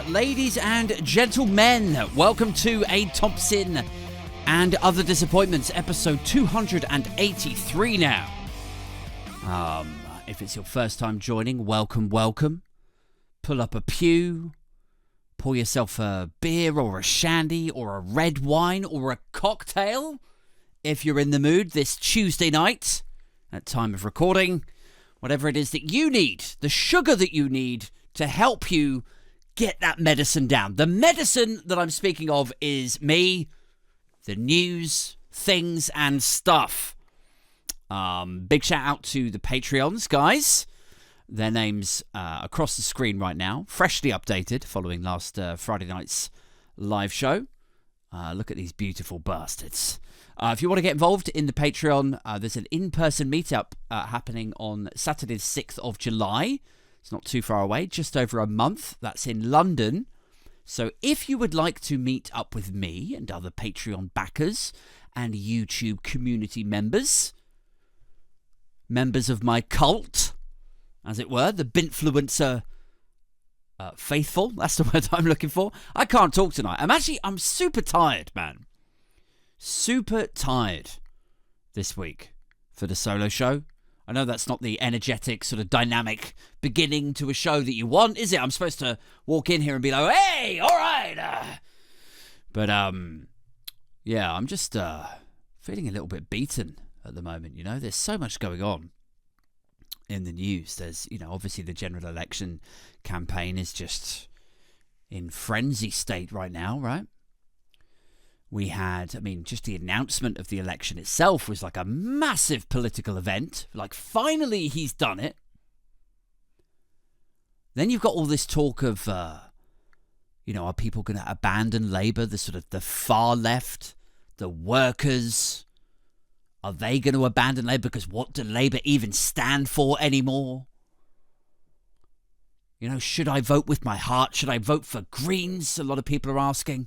Ladies and gentlemen, welcome to A Thompson and Other Disappointments, episode 283 now. If it's your first time joining, welcome. Pull up a pew, pour yourself a beer or a shandy or a red wine or a cocktail if you're in the mood this Tuesday night at time of recording. Whatever it is that you need, the sugar that you need to help you get that medicine down. The medicine that I'm speaking of is me, the news, things and stuff. Big shout out to the Patreons, guys. Their names across the screen right now, freshly updated following last Friday night's live show. Look at these beautiful bastards. If you want to get involved in the Patreon, there's an in-person meetup happening on Saturday the 6th of July. It's not too far away, just over a month. That's in London. So if you would like to meet up with me and other Patreon backers and YouTube community members of my cult, as it were, the Binfluencer faithful, that's the word I'm looking for. I can't talk tonight. I'm super tired, man. Super tired this week for the solo show. I know that's not the energetic, sort of dynamic beginning to a show that you want, is it? I'm supposed to walk in here and be like, hey, all right. But, yeah, I'm just feeling a little bit beaten at the moment, you know? There's so much going on in the news. There's, obviously the general election campaign is just in frenzy state right now, right? We had, just the announcement of the election itself was like a massive political event. Like, finally he's done it. Then you've got all this talk of, are people going to abandon Labour? The sort of the far left, the workers. Are they going to abandon Labour? Because what do Labour even stand for anymore? Should I vote with my heart? Should I vote for Greens? A lot of people are asking.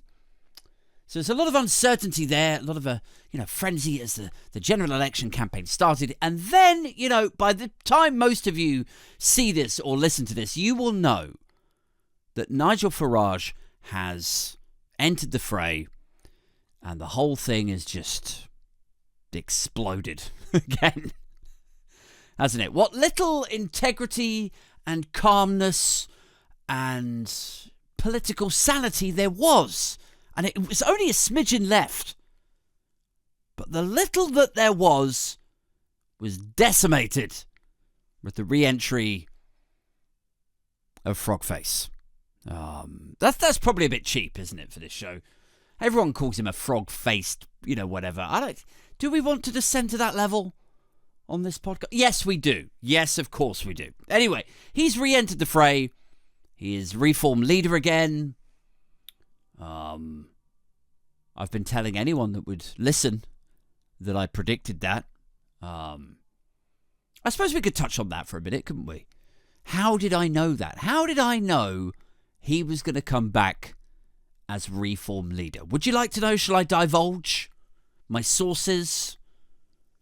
So there's a lot of uncertainty there, a lot of frenzy as the general election campaign started. And then, by the time most of you see this or listen to this, you will know that Nigel Farage has entered the fray and the whole thing is just exploded again, hasn't it? What little integrity and calmness and political sanity there was. And it was only a smidgen left. But the little that there was decimated with the re-entry of Frogface. That's probably a bit cheap, isn't it, for this show? Everyone calls him a frog-faced, whatever. Do we want to descend to that level on this podcast? Yes, we do. Yes, of course we do. Anyway, he's re-entered the fray. He is Reform leader again. I've been telling anyone that would listen that I predicted that. I suppose we could touch on that for a minute, couldn't we? How did I know that? How did I know he was going to come back as Reform leader? Would you like to know? Shall I divulge my sources,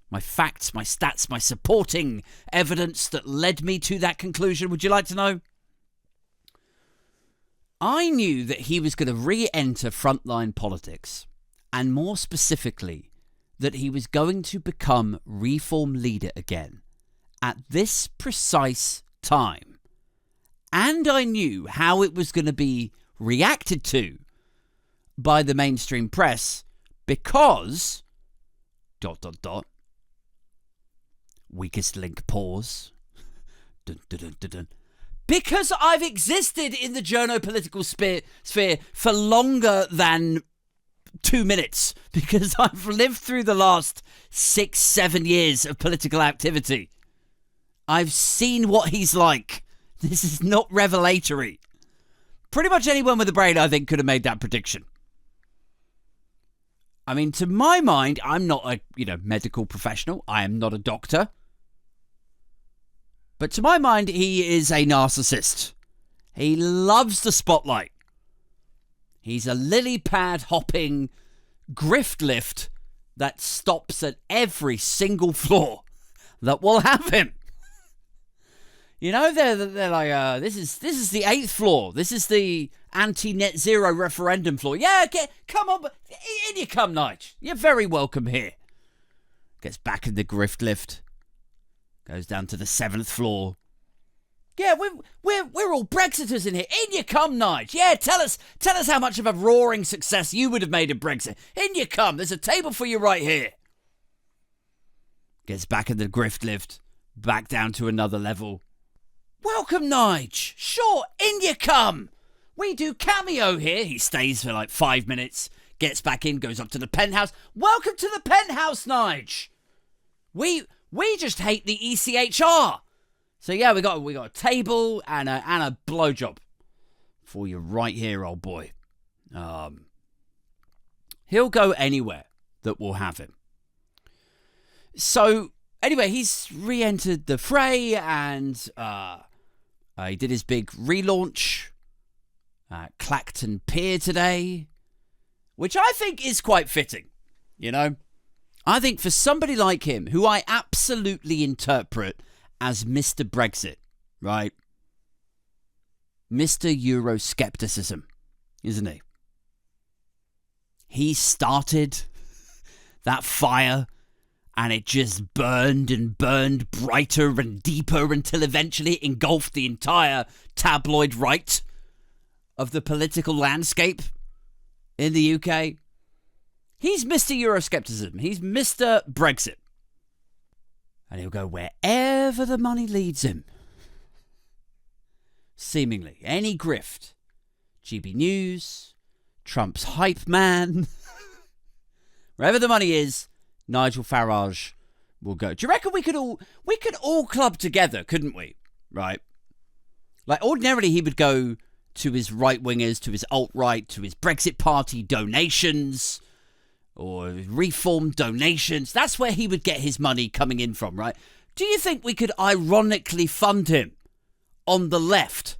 my facts, my stats, my supporting evidence that led me to that conclusion? Would you like to know? I knew that he was going to re-enter frontline politics, and more specifically, that he was going to become Reform leader again at this precise time. And I knew how it was going to be reacted to by the mainstream press because... ... Weakest link pause. Dun, dun, dun, dun, dun. Because I've existed in the journo-political sphere for longer than 2 minutes. Because I've lived through the last 6-7 years of political activity. I've seen what he's like. This is not revelatory. Pretty much anyone with a brain, I think, could have made that prediction. To my mind, I'm not a medical professional. I am not a doctor. But to my mind, he is a narcissist. He loves the spotlight. He's a lily pad hopping grift lift that stops at every single floor that will have him. You know, they're like, this is the 8th floor. This is the anti-net zero referendum floor. Yeah, come on, in you come, Nige. You're very welcome here. Gets back in the grift lift. Goes down to the 7th floor. Yeah, we're all Brexiters in here. In you come, Nige. Yeah, tell us how much of a roaring success you would have made of Brexit. In you come. There's a table for you right here. Gets back in the grift lift. Back down to another level. Welcome, Nige. Sure, in you come. We do cameo here. He stays for like 5 minutes. Gets back in, goes up to the penthouse. Welcome to the penthouse, Nige. We just hate the ECHR. So yeah, we got a table and a blowjob for you right here, old boy. He'll go anywhere that will have him. So anyway, he's re-entered the fray and he did his big relaunch at Clacton Pier today, which I think is quite fitting, you know. I think for somebody like him, who I absolutely interpret as Mr. Brexit, right? Mr. Euroscepticism, isn't he? He started that fire and it just burned and burned brighter and deeper until eventually it engulfed the entire tabloid right of the political landscape in the UK. He's Mr. Euroscepticism. He's Mr. Brexit. And he'll go wherever the money leads him. Seemingly. Any grift. GB News. Trump's hype man. Wherever the money is, Nigel Farage will go. Do you reckon we could all club together, couldn't we? Right? Like ordinarily he would go to his right-wingers, to his alt-right, to his Brexit party donations or reform donations. That's where he would get his money coming in from, right? Do you think we could ironically fund him on the left?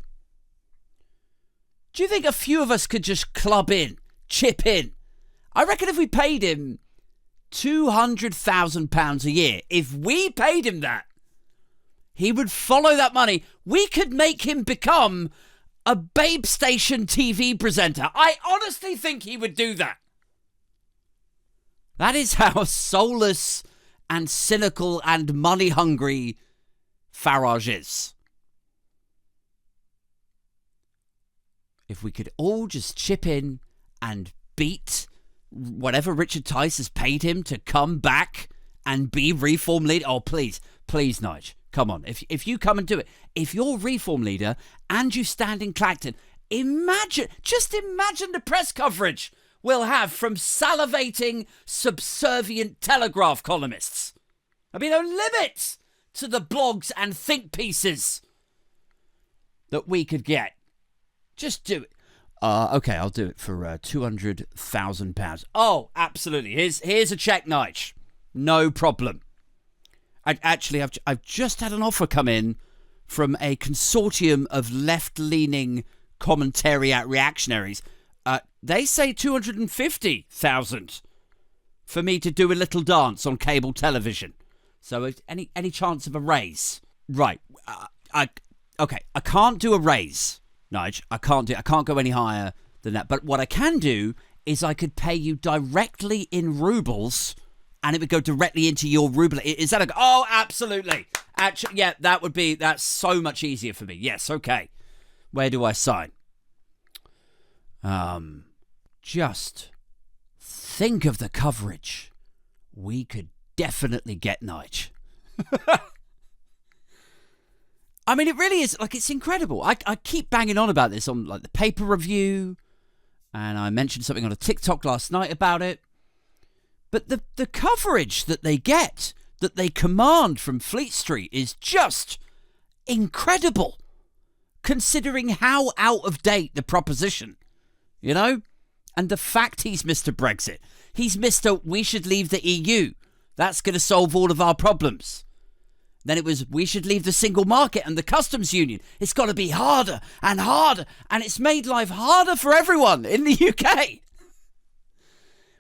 Do you think a few of us could just club in, chip in? I reckon if we paid him £200,000 a year, if we paid him that, he would follow that money. We could make him become a Babe Station TV presenter. I honestly think he would do that. That is how soulless and cynical and money-hungry Farage is. If we could all just chip in and beat whatever Richard Tice has paid him to come back and be reform leader. Oh, please, Nige. Come on. If you come and do it. If you're reform leader and you stand in Clacton, just imagine the press coverage we'll have from salivating, subservient Telegraph columnists. I mean, no limits to the blogs and think pieces that we could get. Just do it. Okay, I'll do it for £200,000. Oh, absolutely. Here's a check, Nige. No problem. I've just had an offer come in from a consortium of left-leaning commentariat reactionaries. They say £250,000 for me to do a little dance on cable television. So, any chance of a raise? Right. I can't do a raise, Nige. I can't go any higher than that. But what I can do is I could pay you directly in rubles, and it would go directly into your ruble. Is that oh, absolutely. Actually, yeah, that's so much easier for me. Yes, okay. Where do I sign? Just think of the coverage we could definitely get, Nige. I mean, it really is, like, it's incredible. I keep banging on about this on, like, the paper review, and I mentioned something on a TikTok last night about it. But the coverage that they get, that they command from Fleet Street is just incredible, considering how out of date the proposition, you know? And the fact he's Mr. Brexit. He's Mr. We should leave the EU. That's going to solve all of our problems. Then it was, we should leave the single market and the customs union. It's got to be harder and harder. And it's made life harder for everyone in the UK.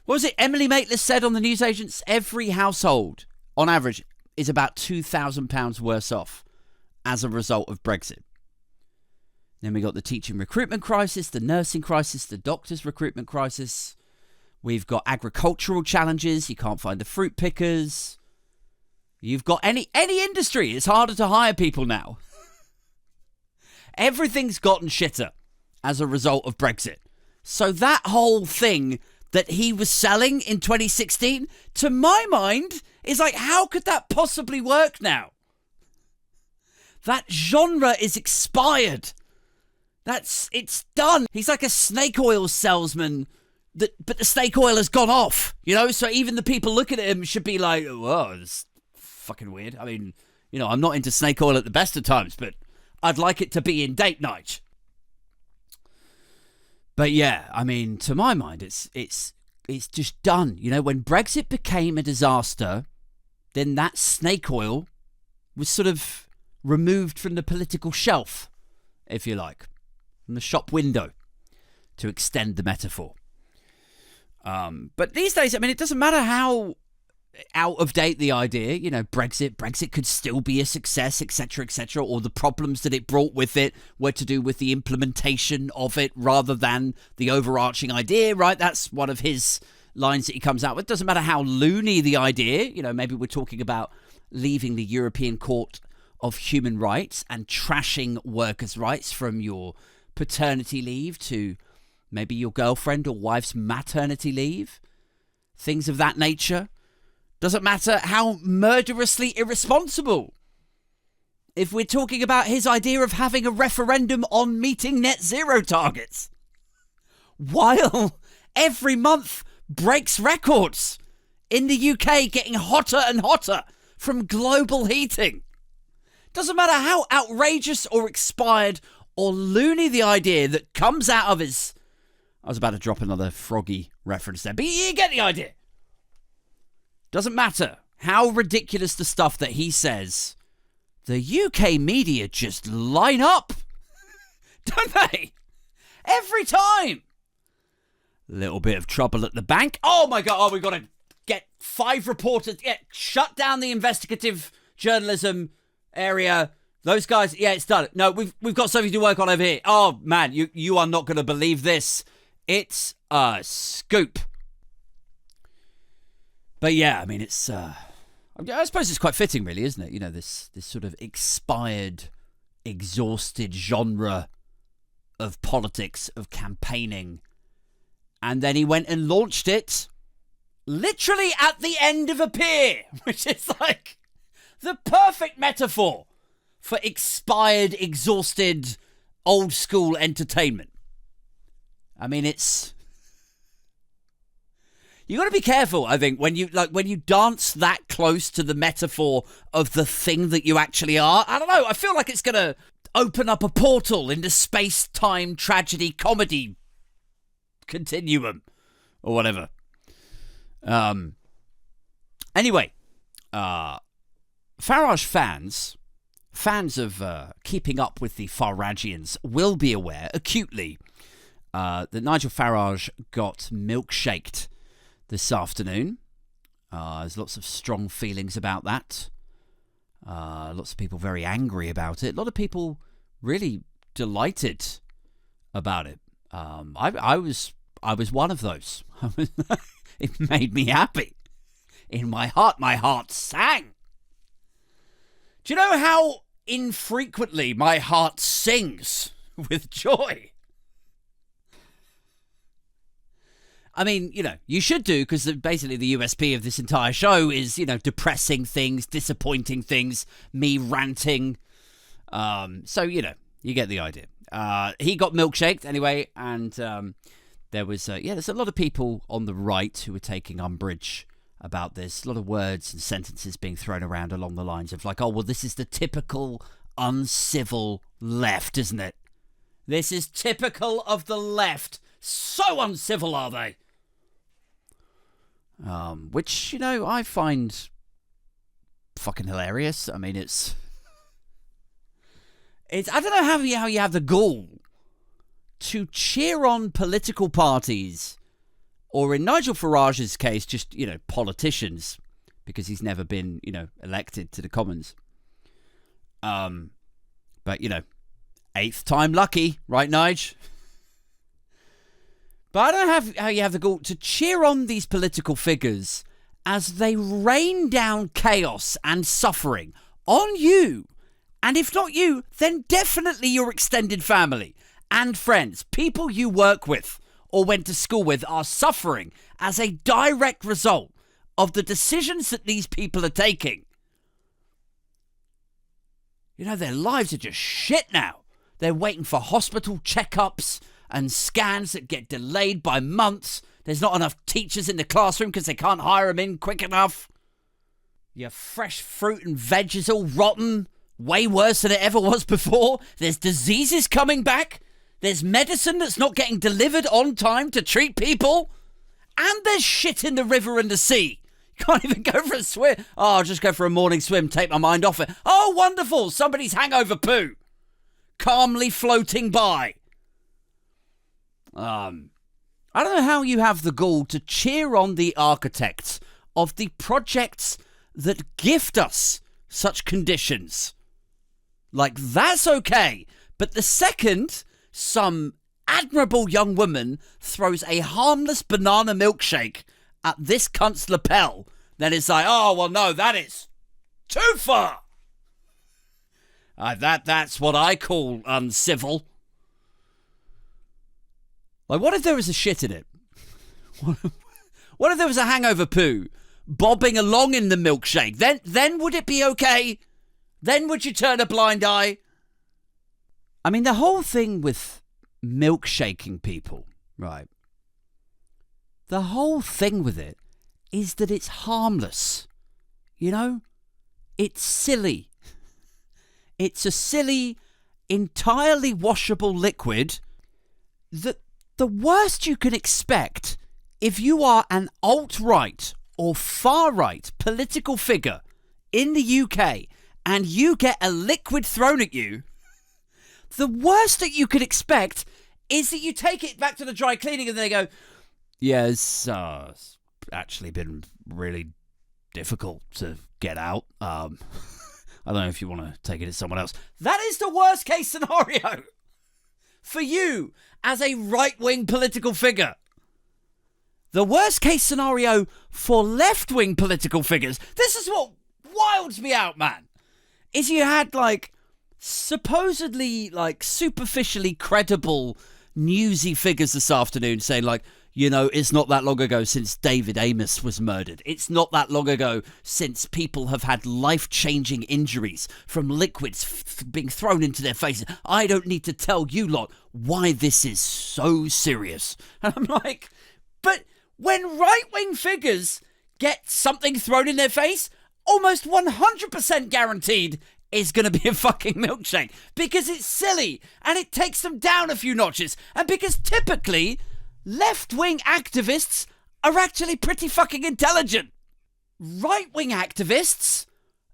What was it Emily Maitlis said on the newsagents? Every household, on average, is about £2,000 worse off as a result of Brexit. Then we got the teaching recruitment crisis, the nursing crisis, the doctors recruitment crisis. We've got agricultural challenges. You can't find the fruit pickers. You've got any industry. It's harder to hire people now. Everything's gotten shitter as a result of Brexit. So that whole thing that he was selling in 2016, to my mind, is like, how could that possibly work now? That genre is expired. It's done. He's like a snake oil salesman, but the snake oil has gone off, so even the people looking at him should be like, whoa, it's fucking weird. I mean, I'm not into snake oil at the best of times, but I'd like it to be in date night. But yeah, I mean, to my mind, it's just done. When Brexit became a disaster, then that snake oil was sort of removed from the political shelf, if you like, from the shop window, to extend the metaphor. But these days, I mean, it doesn't matter how out of date the idea, Brexit could still be a success, etc., or the problems that it brought with it were to do with the implementation of it rather than the overarching idea, right? That's one of his lines that he comes out with. It doesn't matter how loony the idea, maybe we're talking about leaving the European Court of Human Rights and trashing workers' rights from your paternity leave to maybe your girlfriend or wife's maternity leave, things of that nature. Doesn't matter how murderously irresponsible. If we're talking about his idea of having a referendum on meeting net zero targets, while every month breaks records in the UK, getting hotter and hotter from global heating. Doesn't matter how outrageous or expired or loony the idea that comes out of his... I was about to drop another Froggy reference there, but you get the idea. Doesn't matter how ridiculous the stuff that he says, the UK media just line up, don't they? Every time. Little bit of trouble at the bank. Oh my God, we've got to get 5 reporters. Yeah, shut down the investigative journalism area. Those guys, yeah, it's done. No, we've got something to work on over here. Oh man, you are not going to believe this. It's a scoop. But yeah, I mean, it's, I suppose it's quite fitting, really, isn't it? This sort of expired, exhausted genre of politics, of campaigning. And then he went and launched it literally at the end of a pier, which is like the perfect metaphor for expired, exhausted, old school entertainment. I mean, you got to be careful, I think, when you dance that close to the metaphor of the thing that you actually are. I don't know. I feel like it's going to open up a portal into space-time tragedy comedy continuum or whatever. Anyway, Farage fans of keeping up with the Faragians will be aware acutely that Nigel Farage got milkshaked this afternoon. There's lots of strong feelings about that. Lots of people very angry about it. A lot of people really delighted about it. I was one of those. It made me happy. In my heart sang. Do you know how infrequently my heart sings with joy? I mean, you should do, because basically the USP of this entire show is, depressing things, disappointing things, me ranting. So, you get the idea. He got milkshaked anyway, and there was, there's a lot of people on the right who were taking umbrage about this. A lot of words and sentences being thrown around along the lines of like, oh, well, this is the typical uncivil left, isn't it? This is typical of the left. So uncivil are they? Which, I find fucking hilarious. I mean, it's I don't know how you have the gall to cheer on political parties, or in Nigel Farage's case, just, politicians, because he's never been, elected to the Commons. But, you know, 8th time lucky, right, Nige? But I don't know how you have the gall to cheer on these political figures as they rain down chaos and suffering on you. And if not you, then definitely your extended family and friends, people you work with or went to school with, are suffering as a direct result of the decisions that these people are taking. You know, their lives are just shit now. They're waiting for hospital checkups and scans that get delayed by months. There's not enough teachers in the classroom because they can't hire them in quick enough. Your fresh fruit and veg is all rotten, way worse than it ever was before. There's diseases coming back. There's medicine that's not getting delivered on time to treat people. And there's shit in the river and the sea. You can't even go for a swim. Oh, I'll just go for a morning swim, take my mind off it. Oh, wonderful. Somebody's hangover poo. Calmly floating by. I don't know how you have the gall to cheer on the architects of the projects that gift us such conditions. Like, that's okay. But the second some admirable young woman throws a harmless banana milkshake at this cunt's lapel, then it's like, oh, well, no, that is too far. That's what I call uncivil. Like, what if there was a shit in it? What if there was a hangover poo bobbing along in the milkshake? Then would it be okay? Then would you turn a blind eye? I mean, the whole thing with milkshaking people, right? The whole thing with it is that it's harmless. You know? It's silly. It's a silly, entirely washable liquid that the worst you can expect if you are an alt-right or far-right political figure in the UK and you get a liquid thrown at you, the worst that you could expect is that you take it back to the dry cleaning and they go, yeah, it's actually been really difficult to get out. I don't know if you want to take it to someone else. That is the worst case scenario for you as a right-wing political figure. The worst case scenario for left-wing political figures, this is what wilds me out, man, is you had, like, supposedly, like, superficially credible newsy figures this afternoon saying, like, you know, it's not that long ago since David Amos was murdered. It's not that long ago since people have had life-changing injuries from liquids being thrown into their faces. I don't need to tell you lot why this is so serious. And I'm like, but when right-wing figures get something thrown in their face, almost 100% guaranteed is going to be a fucking milkshake. Because it's silly, and it takes them down a few notches. And because typically left-wing activists are actually pretty fucking intelligent. Right-wing activists,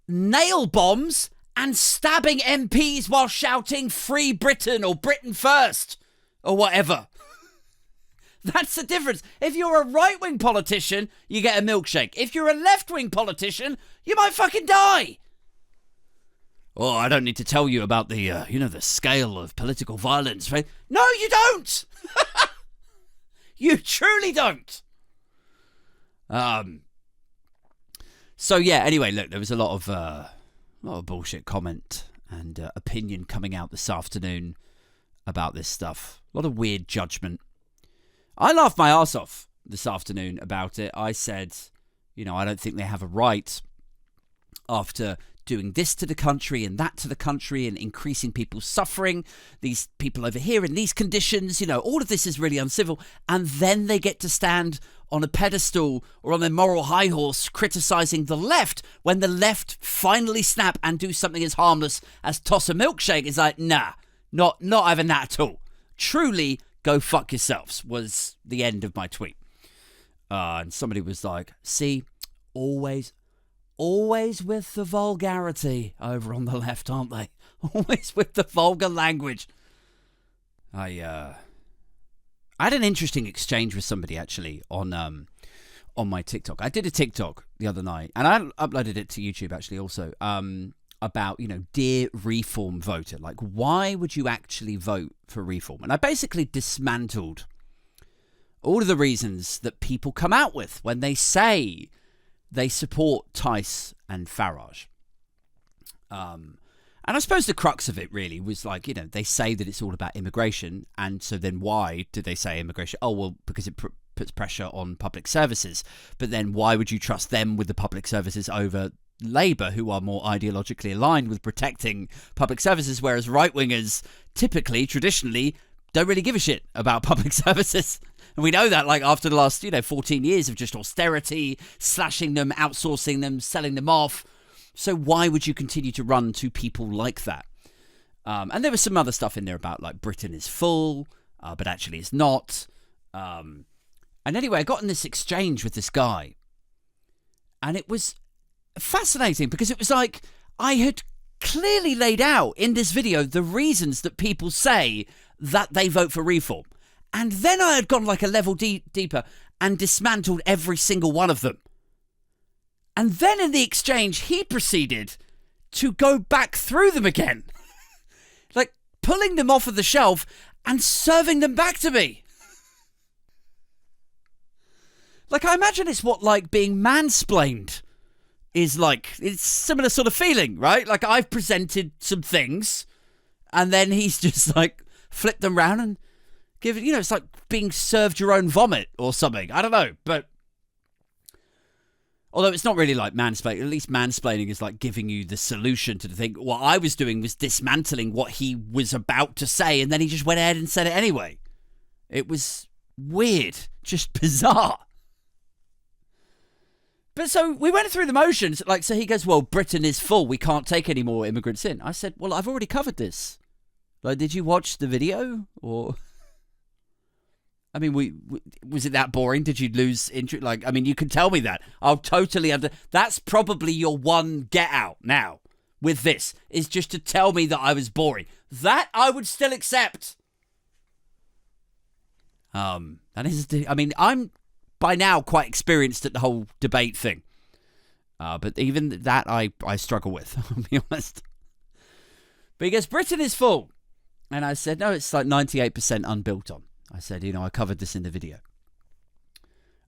nail bombs, and stabbing MPs while shouting Free Britain or Britain First or whatever. That's the difference. If you're a right-wing politician, you get a milkshake. If you're a left-wing politician, you might fucking die. Oh, I don't need to tell you about the, the scale of political violence, right? No, you don't! You truly don't. So yeah. Anyway, look, there was a lot of bullshit comment and opinion coming out this afternoon about this stuff. A lot of weird judgment. I laughed my arse off this afternoon about it. I said, I don't think they have a right after doing this to the country and that to the country and increasing people's suffering, these people over here in these conditions, all of this is really uncivil. And then they get to stand on a pedestal or on their moral high horse criticising the left when the left finally snap and do something as harmless as toss a milkshake. Is like, nah, not having that at all. Truly, go fuck yourselves was the end of my tweet. And somebody was like, see, always with the vulgarity over on the left, aren't they? Always with the vulgar language. I had an interesting exchange with somebody actually on my TikTok. I did a TikTok the other night, and I uploaded it to YouTube actually also. about, dear reform voter, like, why would you actually vote for reform? And I basically dismantled all of the reasons that people come out with when they say they support Tice and Farage. And I suppose the crux of it really was like, they say that it's all about immigration. And so then why did they say immigration? Oh, well, because it puts pressure on public services. But then why would you trust them with the public services over Labour, who are more ideologically aligned with protecting public services, whereas right-wingers typically, traditionally, don't really give a shit about public services. And we know that, like, after the last, 14 years of just austerity, slashing them, outsourcing them, selling them off. So why would you continue to run to people like that? And there was some other stuff in there about, like, Britain is full, but actually it's not. And anyway, I got in this exchange with this guy. And it was fascinating because it was like I had clearly laid out in this video the reasons that people say that they vote for reform. And then I had gone like a level deeper and dismantled every single one of them. And then in the exchange, he proceeded to go back through them again. Like pulling them off of the shelf and serving them back to me. Like, I imagine it's what, like, being mansplained is like. It's similar sort of feeling, right? Like, I've presented some things, and then he's just, like, flipped them round and given, it's like being served your own vomit or something. I don't know, but although it's not really like mansplaining, at least mansplaining is like giving you the solution to the thing. What I was doing was dismantling what he was about to say, and then he just went ahead and said it anyway. It was weird, just bizarre. But so we went through the motions. Like, so he goes, well, Britain is full. We can't take any more immigrants in. I said, well, I've already covered this. Like, did you watch the video? Or, I mean, was it that boring? Did you lose interest? Like, I mean, you can tell me that. I'll totally that's probably your one get out now with this, is just to tell me that I was boring. That I would still accept. That is, I mean, I'm by now quite experienced at the whole debate thing. But even that I struggle with, I'll be honest. But he goes, Britain is full. And I said, no, it's like 98% unbuilt on. I said, I covered this in the video.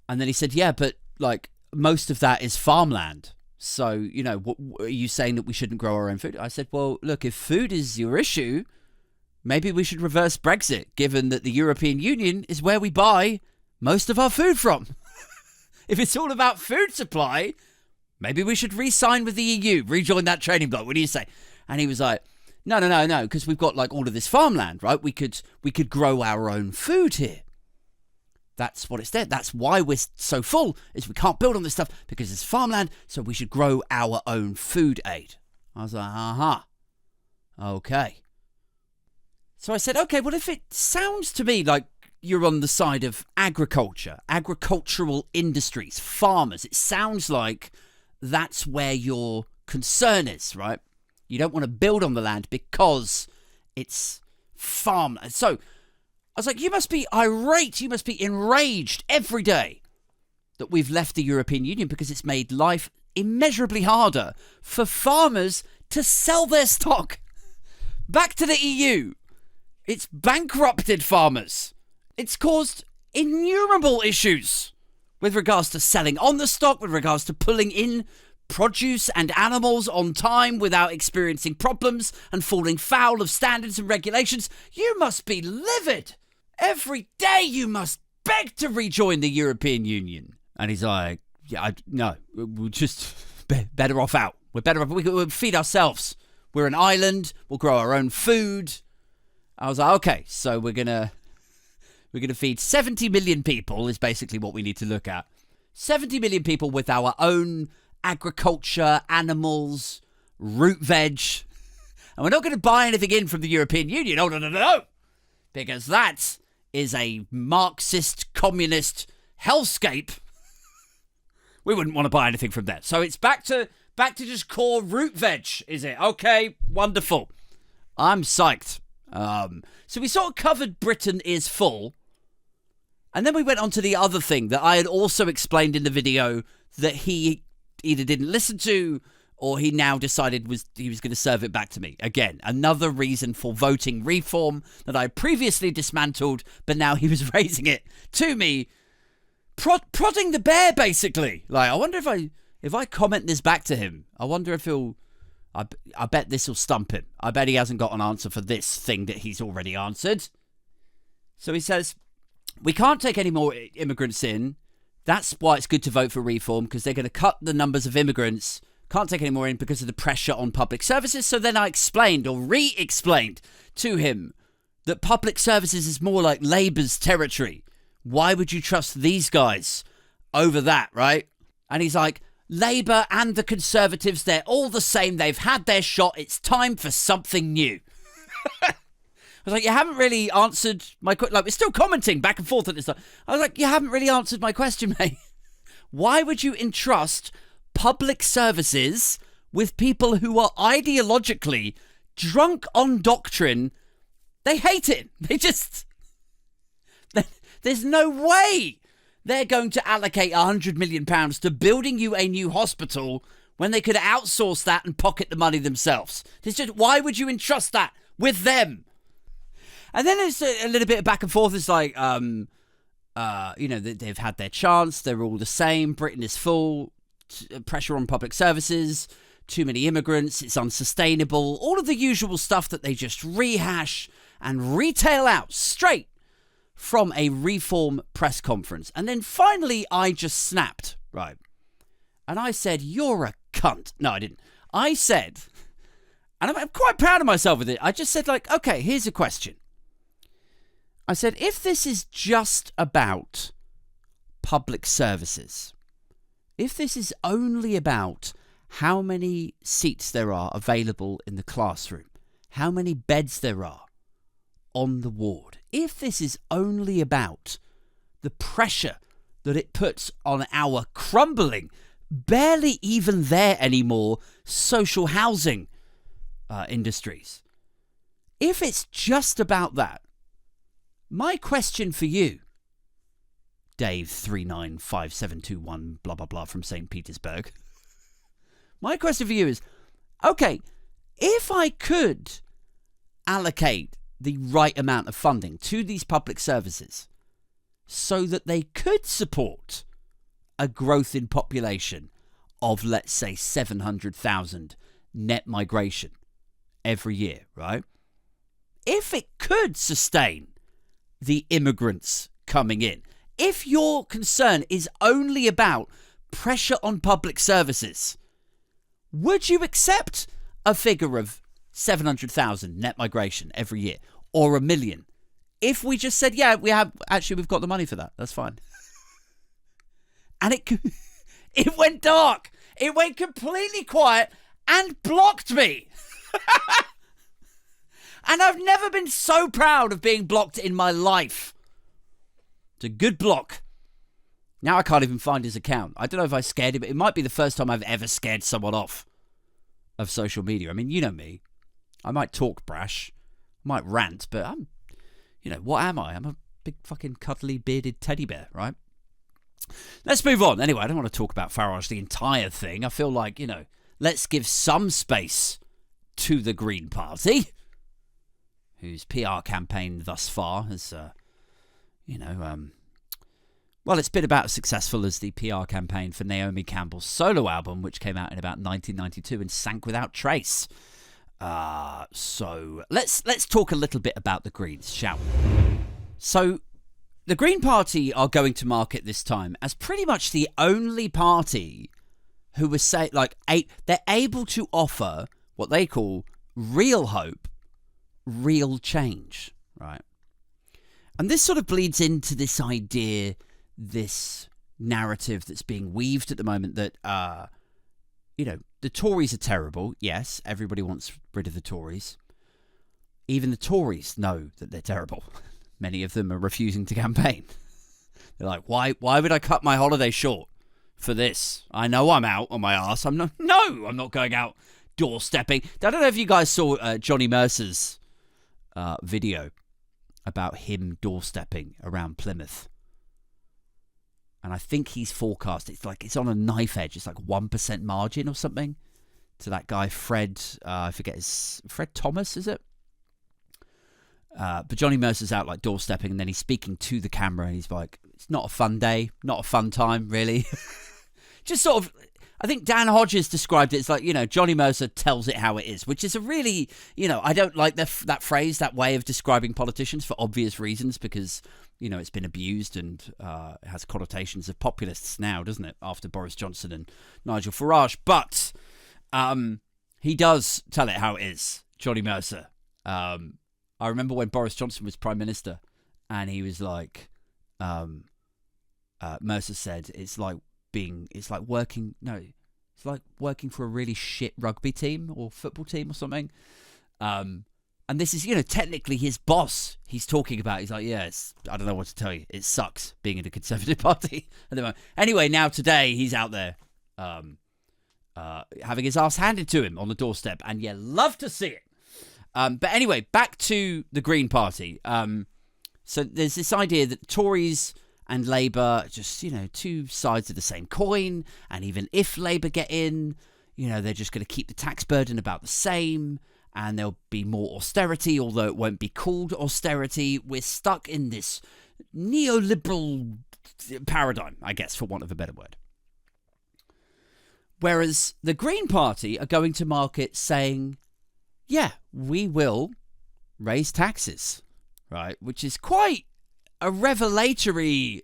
And then he said, yeah, but like most of that is farmland. So, what, are you saying that we shouldn't grow our own food? I said, well, look, if food is your issue, maybe we should reverse Brexit, given that the European Union is where we buy most of our food from. If it's all about food supply, maybe we should re-sign with the EU, rejoin that trading bloc. What do you say? And he was like, no, because we've got like all of this farmland, right? We could grow our own food here. That's what it's there. That's why we're so full, is we can't build on this stuff because it's farmland, so we should grow our own food aid. I was like, aha. Okay. So I said, okay, well, if it sounds to me like you're on the side of agriculture, agricultural industries, farmers, it sounds like that's where your concern is, right? You don't want to build on the land because it's farm. So I was like, you must be irate. You must be enraged every day that we've left the European Union because it's made life immeasurably harder for farmers to sell their stock back to the EU. It's bankrupted farmers. It's caused innumerable issues with regards to selling on the stock, with regards to pulling in produce and animals on time without experiencing problems and falling foul of standards and regulations. You must be livid. Every day you must beg to rejoin the European Union. And he's like, yeah, no, we're just better off out. We're better off. We'll feed ourselves. We're an island. We'll grow our own food. I was like, okay, so we're gonna feed 70 million people is basically what we need to look at. 70 million people with our own agriculture, animals, root veg. And we're not going to buy anything in from the European Union. Oh, no. Because that is a Marxist, communist hellscape. We wouldn't want to buy anything from there. So it's back to just core root veg, is it? Okay, wonderful. I'm psyched. So we sort of covered Britain is full. And then we went on to the other thing that I had also explained in the video that he either didn't listen to or he now decided he was going to serve it back to me. Again, another reason for voting reform that I previously dismantled, but now he was raising it to me, prodding the bear, basically. Like, I wonder if I comment this back to him, I wonder if he'll... I bet this will stump him. I bet he hasn't got an answer for this thing that he's already answered. So he says, we can't take any more immigrants in. That's why it's good to vote for reform, because they're going to cut the numbers of immigrants. Can't take any more in because of the pressure on public services. So then I explained or re-explained to him that public services is more like Labour's territory. Why would you trust these guys over that, right? And he's like, Labour and the Conservatives, they're all the same. They've had their shot. It's time for something new. I was like, you haven't really answered my question. Like, we're still commenting back and forth at this time. I was like, you haven't really answered my question, mate. Why would you entrust public services with people who are ideologically drunk on doctrine? They hate it. There's no way they're going to allocate £100 million to building you a new hospital when they could outsource that and pocket the money themselves. Why would you entrust that with them? And then it's a little bit of back and forth. It's like, they've had their chance. They're all the same. Britain is full. Pressure on public services. Too many immigrants. It's unsustainable. All of the usual stuff that they just rehash and retail out straight from a reform press conference. And then finally, I just snapped, right? And I said, you're a cunt. No, I didn't. I said, and I'm quite proud of myself with it. I just said, like, okay, here's a question. I said, if this is just about public services, if this is only about how many seats there are available in the classroom, how many beds there are on the ward, if this is only about the pressure that it puts on our crumbling, barely even there anymore, social housing industries, if it's just about that, my question for you, Dave 395721 blah blah blah from St. Petersburg, my question for you is, okay, if I could allocate the right amount of funding to these public services so that they could support a growth in population of, let's say, 700,000 net migration every year, right? If it could sustain the immigrants coming in, if your concern is only about pressure on public services, would you accept a figure of 700,000 net migration every year, or 1 million? If we just said, yeah, we've got the money for that, that's fine. And it went dark. It went completely quiet and blocked me. And I've never been so proud of being blocked in my life. It's a good block. Now I can't even find his account. I don't know if I scared him, but it might be the first time I've ever scared someone off of social media. I mean, you know me. I might talk brash, might rant, but what am I? I'm a big fucking cuddly bearded teddy bear, right? Let's move on. Anyway, I don't want to talk about Farage the entire thing. I feel like, let's give some space to the Green Party, whose PR campaign thus far has, well, it's been about as successful as the PR campaign for Naomi Campbell's solo album, which came out in about 1992 and sank without trace. So let's talk a little bit about the Greens, shall we? So the Green Party are going to market this time as pretty much the only party who was they're able to offer what they call real hope, real change, right? And this sort of bleeds into this idea, this narrative that's being weaved at the moment that, the Tories are terrible. Yes, everybody wants rid of the Tories. Even the Tories know that they're terrible. Many of them are refusing to campaign. They're like, why would I cut my holiday short for this? I know I'm out on my arse. I'm not going out doorstepping. I don't know if you guys saw Johnny Mercer's video about him doorstepping around Plymouth. And I think he's forecast, it's on a knife edge. It's like 1% margin or something that guy Fred. I forget Fred Thomas, is it? But Johnny Mercer's out like doorstepping, and then he's speaking to the camera, and he's like, "It's not a fun day, not a fun time, really." Just sort of, I think Dan Hodges described it as like, Johnny Mercer tells it how it is, which is a really, I don't like that phrase, that way of describing politicians for obvious reasons, because, it's been abused and it has connotations of populists now, doesn't it, after Boris Johnson and Nigel Farage. But he does tell it how it is, Johnny Mercer. I remember when Boris Johnson was Prime Minister, and he was like, Mercer said, it's like working for a really shit rugby team or football team or something. And this is, technically his boss he's talking about. He's like, I don't know what to tell you. It sucks being in the Conservative Party at the moment. Anyway, now today he's out there having his ass handed to him on the doorstep, and you love to see it. But anyway, back to the Green Party. So there's this idea that Tories and Labour, just, two sides of the same coin. And even if Labour get in, they're just going to keep the tax burden about the same. And there'll be more austerity, although it won't be called austerity. We're stuck in this neoliberal paradigm, I guess, for want of a better word. Whereas the Green Party are going to market saying, yeah, we will raise taxes, right? Which is quite a revelatory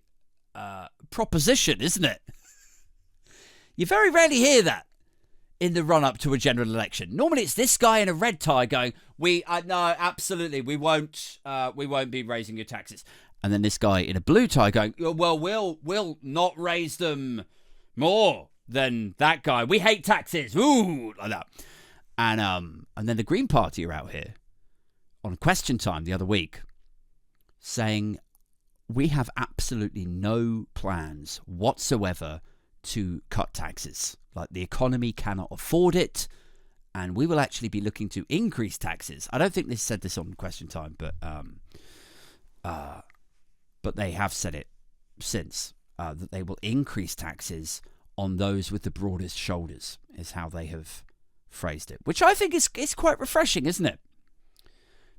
proposition, isn't it? You very rarely hear that in the run-up to a general election. Normally it's this guy in a red tie going, no, absolutely, we won't be raising your taxes. And then this guy in a blue tie going, well, we'll not raise them more than that guy. We hate taxes. Ooh, like that. And then the Green Party are out here on Question Time the other week saying, we have absolutely no plans whatsoever to cut taxes. Like, the economy cannot afford it, and we will actually be looking to increase taxes. I don't think they said this on Question Time, but they have said it since, that they will increase taxes on those with the broadest shoulders, is how they have phrased it, which I think is quite refreshing, isn't it?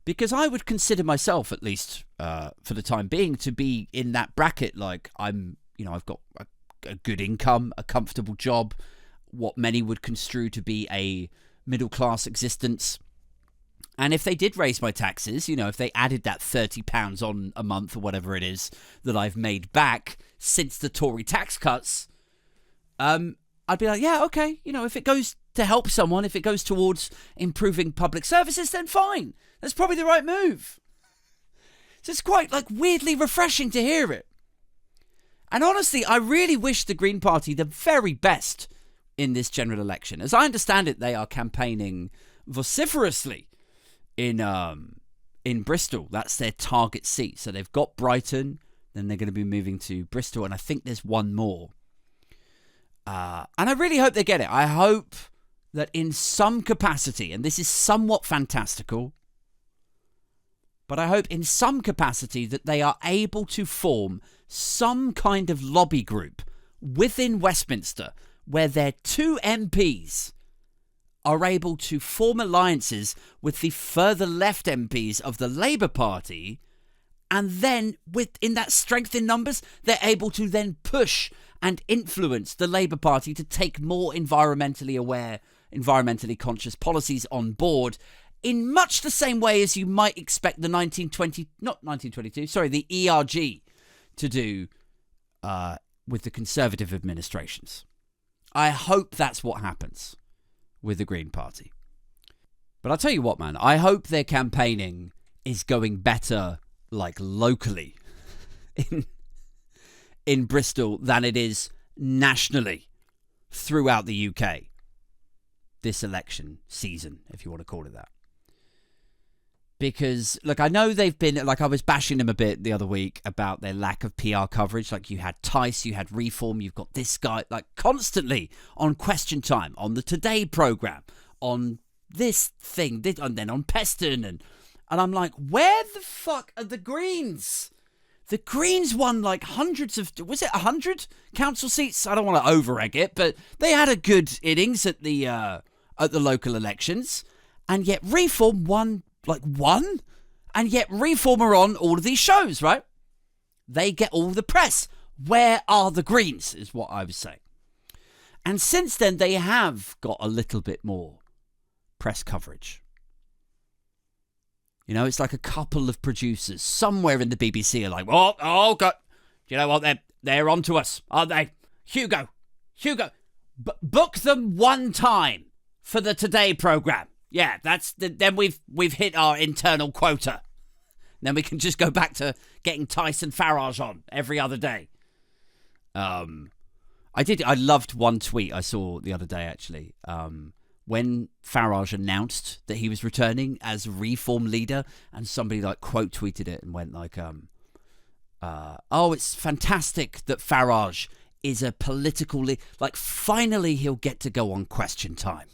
Because I would consider myself, at least for the time being, to be in that bracket. Like, I've got a good income, a comfortable job, what many would construe to be a middle-class existence. And if they did raise my taxes, if they added that £30 on a month or whatever it is that I've made back since the Tory tax cuts, I'd be like, yeah, okay, if it goes to help someone, if it goes towards improving public services, then fine. That's probably the right move. So it's quite, weirdly refreshing to hear it. And honestly, I really wish the Green Party the very best in this general election. As I understand it, they are campaigning vociferously in Bristol. That's their target seat. So they've got Brighton, then they're going to be moving to Bristol, and I think there's one more. And I really hope they get it. I hope that in some capacity, and this is somewhat fantastical, but I hope in some capacity that they are able to form some kind of lobby group within Westminster where their two MPs are able to form alliances with the further left MPs of the Labour Party, and then in that strength in numbers, they're able to then push and influence the Labour Party to take more environmentally aware, environmentally conscious policies on board, in much the same way as you might expect the the ERG to do with the Conservative administrations. I hope that's what happens with the Green Party. But I'll tell you what, man, I hope their campaigning is going better, locally in Bristol than it is nationally throughout the UK this election season, if you want to call it that. Because, I know they've been, I was bashing them a bit the other week about their lack of PR coverage. You had Tice, you had Reform, you've got this guy, constantly on Question Time, on the Today programme, on this thing, and then on Peston, and I'm like, where the fuck are the Greens? The Greens won hundreds of, was it 100 council seats? I don't want to over-egg it, but they had a good innings at the at the local elections, and yet Reform won, and yet Reform are on all of these shows, right? They get all the press. Where are the Greens, is what I was saying. And since then, they have got a little bit more press coverage. You know, it's like a couple of producers somewhere in the BBC are like, oh God, do you know what? They're onto us, aren't they? Hugo, book them one time for the Today programme. Yeah, then we've hit our internal quota. Then we can just go back to getting Tyson Farage on every other day. I loved one tweet I saw the other day, actually. When Farage announced that he was returning as Reform leader, and somebody quote tweeted it and went oh, it's fantastic that Farage is a political leader. Finally he'll get to go on Question Time.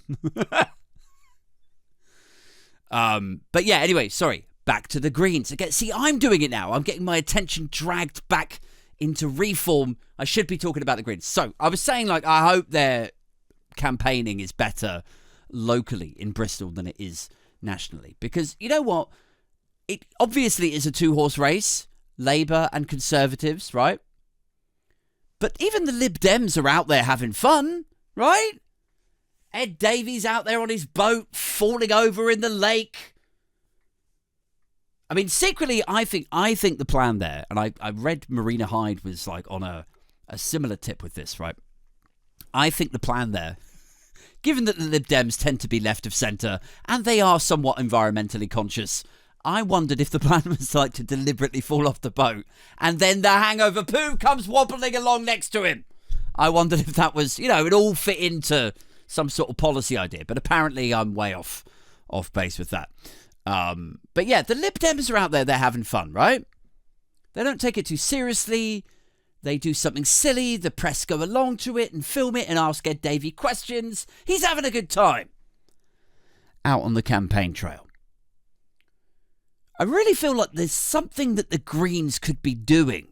But yeah, anyway, sorry. Back to the Greens. Again, see, I'm doing it now. I'm getting my attention dragged back into Reform. I should be talking about the Greens. So, I was saying, I hope their campaigning is better locally in Bristol than it is nationally. Because, you know what? It obviously is a two-horse race. Labour and Conservatives, right? But even the Lib Dems are out there having fun, right? Ed Davies out there on his boat, falling over in the lake. I mean, secretly, I think the plan there, and I read Marina Hyde was on a similar tip with this, right? I think the plan there, given that the Lib Dems tend to be left of centre, and they are somewhat environmentally conscious, I wondered if the plan was to deliberately fall off the boat, and then the hangover poo comes wobbling along next to him. I wondered if that was, it all fit into some sort of policy idea, but apparently I'm way off base with that. But yeah, the Lib Dems are out there, they're having fun, right? They don't take it too seriously. They do something silly, the press go along to it and film it and ask Ed Davey questions. He's having a good time out on the campaign trail. I really feel like there's something that the Greens could be doing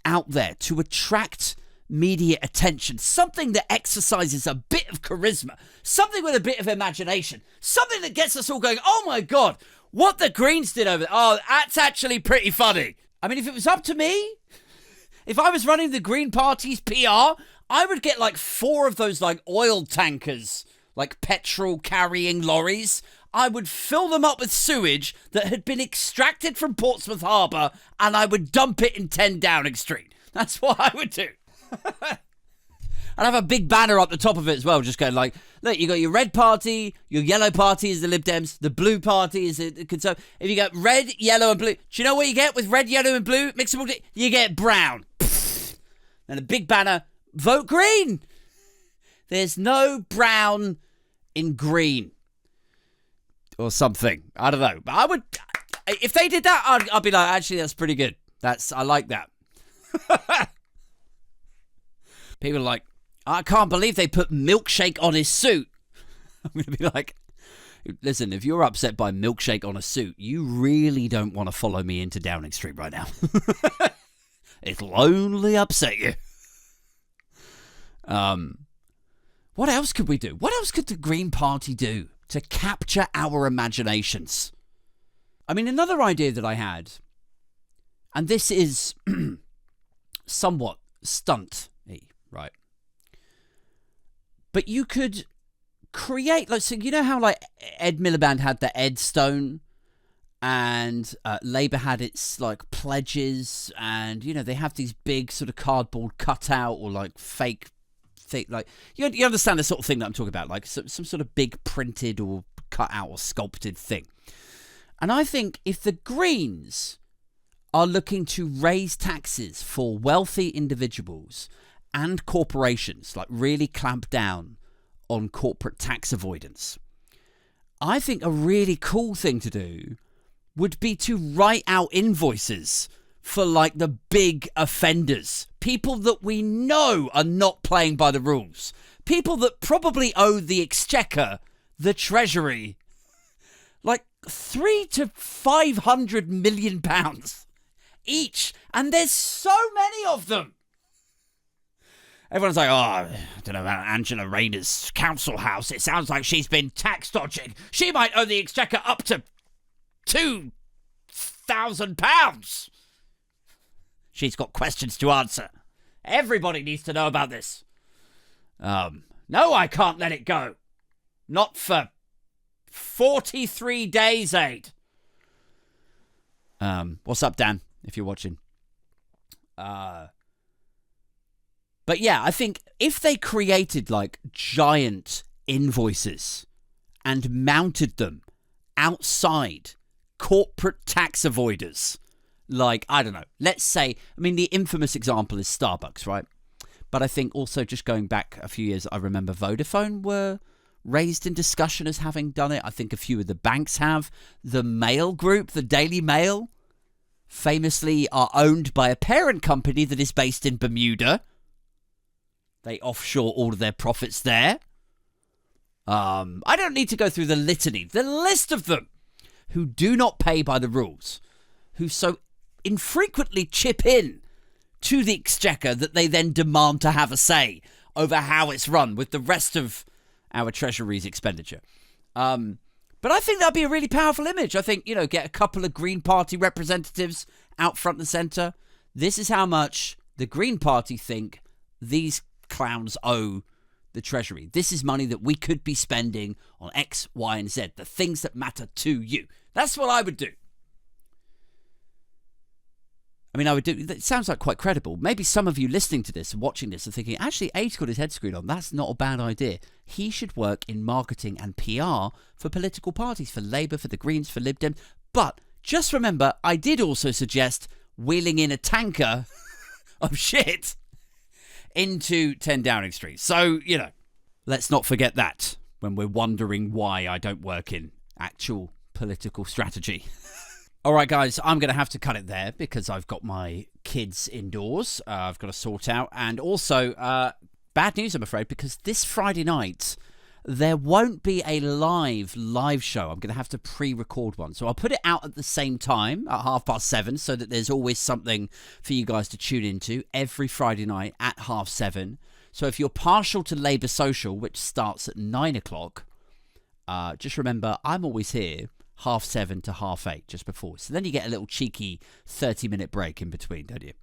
out there to attract media attention, something that exercises a bit of charisma, something with a bit of imagination, something that gets us all going, oh my God, what the Greens did over there, oh, that's actually pretty funny. I mean, if it was up to me, if I was running the Green Party's PR, I would get 4 of those oil tankers, petrol carrying lorries. I would fill them up with sewage that had been extracted from Portsmouth Harbour, and I would dump it in 10 Downing Street. That's what I would do. I'd have a big banner up the top of it as well, just going look, you got your red party, your yellow party is the Lib Dems, the blue party is the Conservative. If you got red, yellow and blue, do you know what you get with red, yellow and blue? Mix them all together, you get brown. And a big banner, vote Green. There's no brown in green. Or something. I don't know. But I would, if they did that, I'd be like, actually, that's pretty good. I like that. People are like, I can't believe they put Milkshake on his suit. I'm going to be like, listen, if you're upset by Milkshake on a suit, you really don't want to follow me into Downing Street right now. It'll only upset you. What else could we do? What else could the Green Party do to capture our imaginations? I mean, another idea that I had, and this is somewhat stunt-y, right? But you could create, so you know how Ed Miliband had the Ed Stone, and Labour had its pledges, and they have these big sort of cardboard cutout or fake thing, you understand the sort of thing that I'm talking about, some sort of big printed or cut out or sculpted thing. And I think if the Greens are looking to raise taxes for wealthy individuals and corporations, really clamp down on corporate tax avoidance, I think a really cool thing to do would be to write out invoices for the big offenders, people that we know are not playing by the rules, people that probably owe the Exchequer, the Treasury, 300 to 500 million pounds each, and there's so many of them. Everyone's like, oh, I don't know about Angela Rayner's council house. It sounds like she's been tax dodging. She might owe the Exchequer up to £2,000. She's got questions to answer. Everybody needs to know about this. No, I can't let it go. Not for 43 days, Aid. What's up, Dan, if you're watching? But yeah, I think if they created like giant invoices and mounted them outside corporate tax avoiders, like, I don't know, let's say, I mean, the infamous example is Starbucks, right? But I think also just going back a few years, I remember Vodafone were raised in discussion as having done it. I think a few of the banks have. The Mail Group, the Daily Mail, famously are owned by a parent company that is based in Bermuda. They offshore all of their profits there. I don't need to go through the litany, the list of them who do not pay by the rules, who so infrequently chip in to the Exchequer that they then demand to have a say over how it's run with the rest of our Treasury's expenditure. But I think that'd be a really powerful image. I think, you know, get a couple of Green Party representatives out front and centre. This is how much the Green Party think these clowns owe the Treasury. This is money that we could be spending on X, Y, and Z, the things that matter to you. That's what I would do. I mean, I would do. It sounds like quite credible. Maybe some of you listening to this and watching this are thinking, actually, Aid's got his head screwed on. That's not a bad idea. He should work in marketing and PR for political parties, for Labour, for the Greens, for Lib Dem. But just remember, I did also suggest wheeling in a tanker of shit into 10 Downing Street. So, you know, let's not forget that when we're wondering why I don't work in actual political strategy. All right, guys, I'm going to have to cut it there because I've got my kids indoors. I've got to sort out. And also, bad news, I'm afraid, because this Friday night, there won't be a live show. I'm going to have to pre-record one. So I'll put it out at the same time at 7:30 so that there's always something for you guys to tune into every Friday night at 7:30. So if you're partial to Labour Social, which starts at 9 o'clock, just remember I'm always here 7:30 to 8:30, just before. So then you get a little cheeky 30-minute break in between, don't you?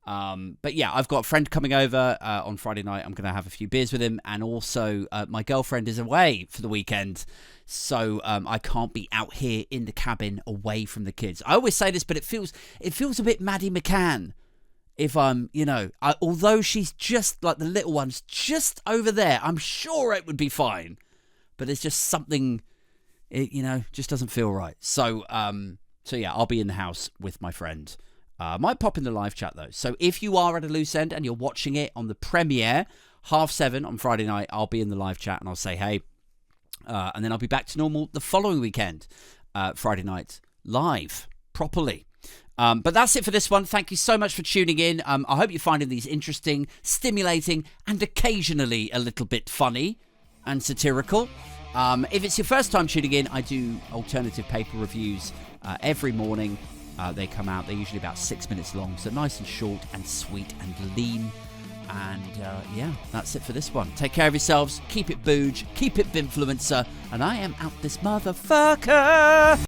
But yeah, I've got a friend coming over on Friday night. I'm going to have a few beers with him. And also, my girlfriend is away for the weekend. So I can't be out here in the cabin away from the kids. I always say this, but it feels a bit Maddie McCann. If I'm, you know, although she's just like the little one's just over there, I'm sure it would be fine. But there's just something, it, you know, just doesn't feel right. So yeah, I'll be in the house with my friend. Might pop in the live chat though. So if you are at a loose end and you're watching it on the premiere, 7:30 on Friday night, I'll be in the live chat and I'll say hey. And then I'll be back to normal the following weekend, Friday night, live, properly. But that's it for this one. Thank you so much for tuning in. I hope you're finding these interesting, stimulating, and occasionally a little bit funny and satirical. If it's your first time tuning in, I do alternative paper reviews every morning. They come out, they're usually about 6 minutes long, so nice and short and sweet and lean. And yeah, that's it for this one. Take care of yourselves, keep it booge, keep it binfluencer, and I am out this motherfucker!